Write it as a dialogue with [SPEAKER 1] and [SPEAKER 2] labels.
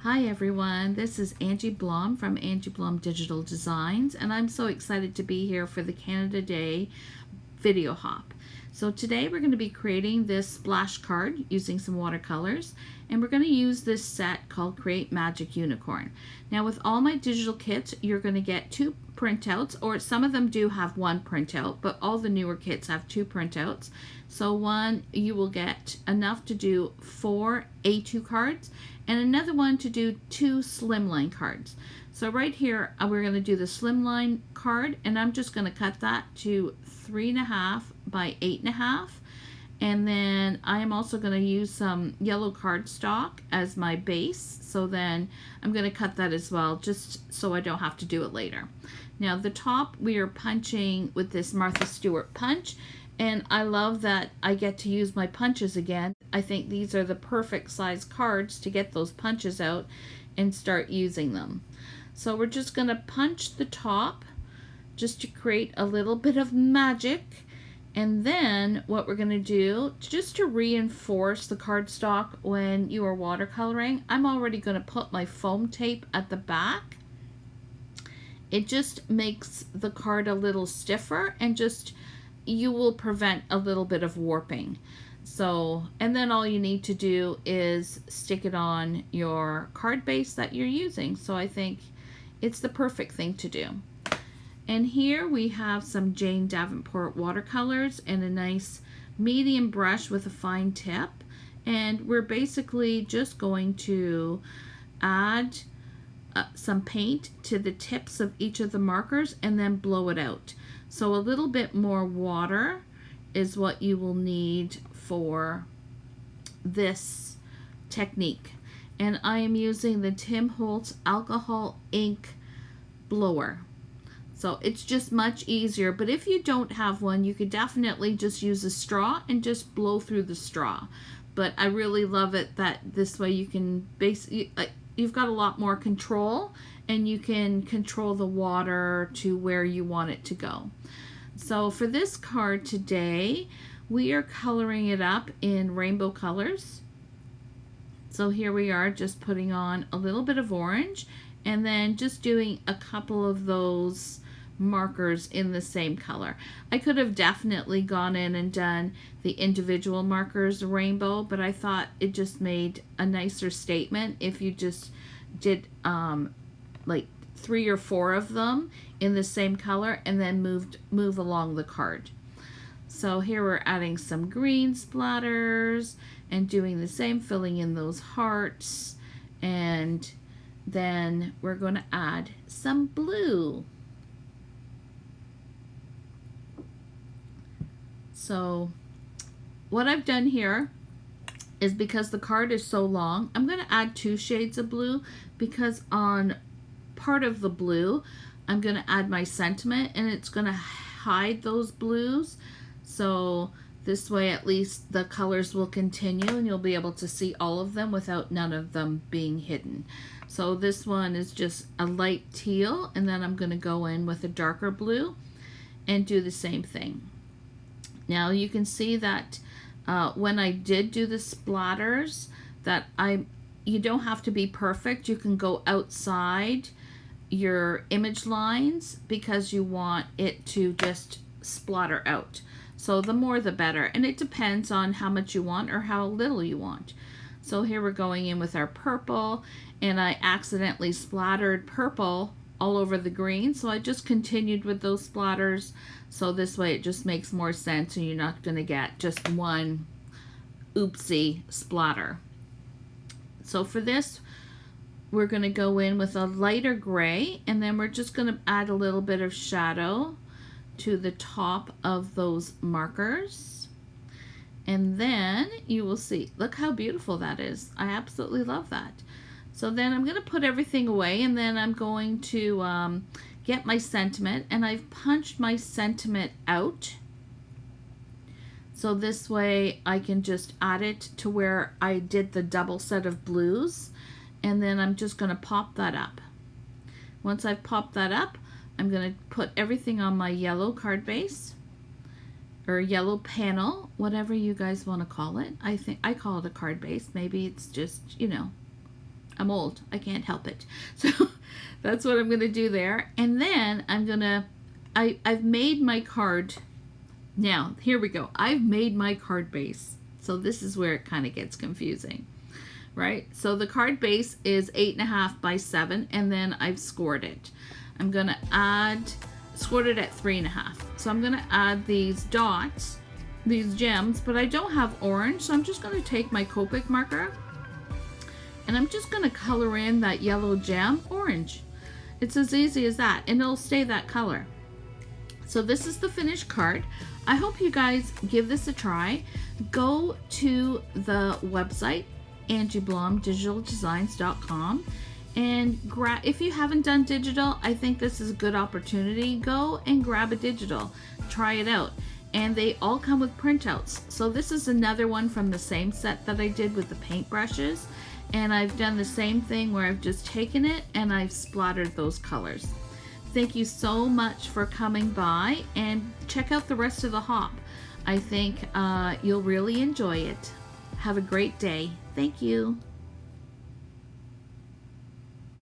[SPEAKER 1] Hi everyone, this is Angie Blom from Angie Blom Digital Designs, and I'm so excited to be here for the Canada Day video hop. So today we're going to be creating this splash card using some watercolors, and we're going to use this set called Create Magic Unicorn. Now with all my digital kits, you're going to get 2 printouts, or some of them do have 1 printout, but all the newer kits have 2 printouts. So one, you will get enough to do 4 A2 cards, and another one to do 2 slimline cards. So right here, we're going to do the slimline card, and I'm just going to cut that to 3.5 by 8.5. And then I am also going to use some yellow cardstock as my base. So then I'm going to cut that as well, just so I don't have to do it later. Now the top, we are punching with this Martha Stewart punch. And I love that I get to use my punches again. I think these are the perfect size cards to get those punches out and start using them. So we're just going to punch the top just to create a little bit of magic. And then what we're going to do, just to reinforce the cardstock when you are watercoloring, I'm already going to put my foam tape at the back. It just makes the card a little stiffer, and just you will prevent a little bit of warping. So, and then all you need to do is stick it on your card base that you're using. So I think it's the perfect thing to do. And here we have some Jane Davenport watercolors and a nice medium brush with a fine tip. And we're basically just going to add some paint to the tips of each of the markers and then blow it out. So a little bit more water is what you will need for this technique. And I am using the Holtz Alcohol Ink blower. So it's just much easier, but if you don't have one, you could definitely just use a straw and just blow through the straw. But I really love it that this way you can basically, you've got a lot more control, and you can control the water to where you want it to go. So for this card today, we are coloring it up in rainbow colors. So here we are, just putting on a little bit of orange, and then just doing a couple of those markers in the same color. I could have definitely gone in and done the individual markers rainbow, but I thought it just made a nicer statement if you just did like 3 or 4 of them in the same color and then move along the card. So here we're adding some green splatters and doing the same, filling in those hearts, and then we're going to add some blue. So what I've done here is, because the card is so long, I'm going to add 2 shades of blue, because on part of the blue I'm going to add my sentiment, and it's going to hide those blues. So this way at least the colors will continue and you'll be able to see all of them without none of them being hidden. So this one is just a light teal, and then I'm going to go in with a darker blue and do the same thing. Now you can see that when I did do the splatters, that you don't have to be perfect. You can go outside your image lines because you want it to just splatter out. So the more the better, and it depends on how much you want or how little you want. So here we're going in with our purple, and I accidentally splattered purple all over the green, so I just continued with those splatters. So this way it just makes more sense, and you're not going to get just one oopsie splatter. So for this, we're going to go in with a lighter gray, and then we're just going to add a little bit of shadow to the top of those markers. And then you will see, look how beautiful that is. I absolutely love that. So then I'm going to put everything away, and then I'm going to get my sentiment, and I've punched my sentiment out. So this way I can just add it to where I did the double set of blues, and then I'm just going to pop that up. Once I've popped that up, I'm going to put everything on my yellow card base, or yellow panel, whatever you guys want to call it. I think I call it a card base. Maybe it's just, you know, I'm old. I can't help it. So that's what I'm going to do there. And then I've made my card. Now, here we go. I've made my card base. So this is where it kind of gets confusing, right? So the card base is 8.5 by 7, and then I've scored it. I'm going to scored it at 3.5. So I'm going to add these dots, these gems, but I don't have orange, so I'm just going to take my Copic marker and I'm just going to color in that yellow gem orange. It's as easy as that, and it'll stay that color. So this is the finished card. I hope you guys give this a try. Go to the website, angieblomdigitaldesigns.com, and if you haven't done digital, I think this is a good opportunity. Go and grab a digital, try it out. And they all come with printouts. So this is another one from the same set that I did with the paintbrushes. And I've done the same thing where I've just taken it and I've splattered those colors. Thank you so much for coming by, and check out the rest of the hop. I think you'll really enjoy it. Have a great day. Thank you.